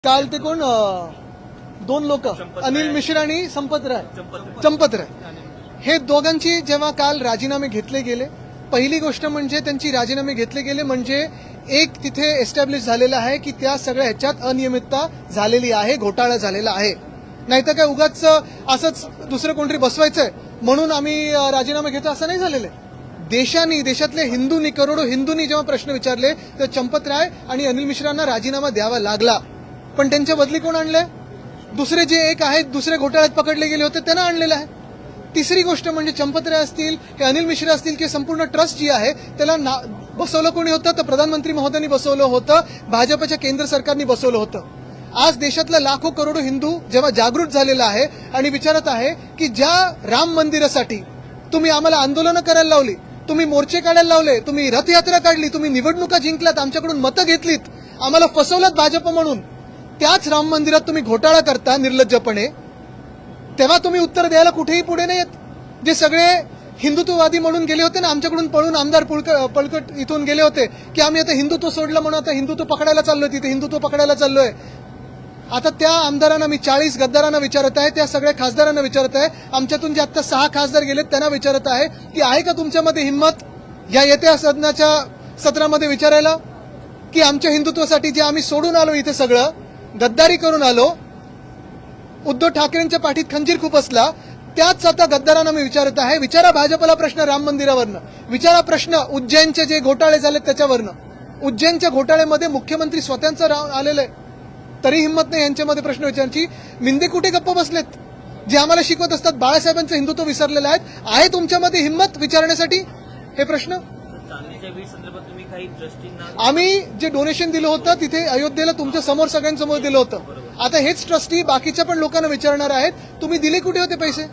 काल ते कोण दोन लोक अनिल मिश्रा आणि चंपतराय हे दोघांची जेव्हा काल राजीनामे घेतले गेले, पहिली गोष्ट म्हणजे त्यांची राजीनामे घेतले गेले म्हणजे एक तिथे एस्टॅब्लिश झालेलं आहे की त्या सगळ्या ह्याच्यात अनियमितता झालेली आहे, घोटाळा झालेला आहे. नाहीतर काय उगाच असंच दुसरं कोणतरी बसवायचंय म्हणून आम्ही राजीनामे घेतो असं नाही झालेलं आहे. देशातले हिंदूंनी, करोडो हिंदूंनी जेव्हा प्रश्न विचारले तर चंपतराय आणि अनिल मिश्रांना राजीनामा द्यावा लागला. पण त्यांच्या बदली कोण आणले? दुसरे जे एक आहेत, दुसरे घोटाळ्यात पकडले गेले होते त्यांना आणलेलं आहे. तिसरी गोष्ट म्हणजे चंपतराय असतील की अनिल मिश्रा असतील की संपूर्ण ट्रस्ट जी आहे त्याला बसवलं कोणी होतं? तर प्रधानमंत्री महोदयांनी बसवलं होतं, भाजपच्या केंद्र सरकारने बसवलं होतं. आज देशातला लाखो करोडो हिंदू जेव्हा जागृत झालेला आहे आणि विचारत आहे की ज्या राम मंदिरासाठी तुम्ही आम्हाला आंदोलनं करायला लावली, तुम्ही मोर्चे काढायला लावले, तुम्ही रथयात्रा काढली, तुम्ही निवडणुका जिंकल्यात, आमच्याकडून मतं घेतलीत, आम्हाला फसवलात भाजप म्हणून, त्याच राम मंदिरात तुम्ही घोटाळा करता निर्लज्जपणे, तेव्हा तुम्ही उत्तर द्यायला कुठेही पुढे नाही येत. जे सगळे हिंदुत्ववादी म्हणून गेले होते ना, आमच्याकडून पळून आमदार पळकट इथून गेले होते की आम्ही आता हिंदुत्व सोडलं म्हणून आता हिंदुत्व पकडायला चाललोय, तिथे हिंदुत्व पकडायला चाललोय. आता त्या आमदारांना मी 40 गद्दारांना विचारत आहे, त्या सगळ्या खासदारांना विचारत आहे, आमच्यातून जे आता 6 खासदार गेलेत त्यांना विचारत आहे की आहे का तुमच्यामध्ये हिंमत या येत्या सदनाच्या सत्रामध्ये विचारायला की आमच्या हिंदुत्वासाठी जे आम्ही सोडून आलो, इथे सगळं गद्दारी करून आलो, उद्धव ठाकरेंच्या पाठीत खंजीर खूप असला, त्याच आता गद्दारांना मी विचारत आहे. विचारा भाजपला प्रश्न राम मंदिरावरनं, विचारा प्रश्न उज्जैनचे जे घोटाळे झालेत त्याच्यावरनं. उज्जैनच्या घोटाळ्यामध्ये मुख्यमंत्री स्वतःचा आलेले तरी हिंमत नाही यांच्यामध्ये प्रश्न विचारायची. मिंदे कुठे गप्प बसलेत जे आम्हाला शिकवत असतात? बाळासाहेबांचं हिंदुत्व विसरलेलं आहे तुमच्यामध्ये हिंमत विचारण्यासाठी हे प्रश्न? आम्ही जे डोनेशन दिलं होतं तिथे अयोध्येला तुमच्या समोर सगळ्यांसमोर दिलं होतं. आता हेच ट्रस्टी बाकीच्या पण लोकांना विचारणार आहेत, तुम्ही दिले कुठे होते पैसे?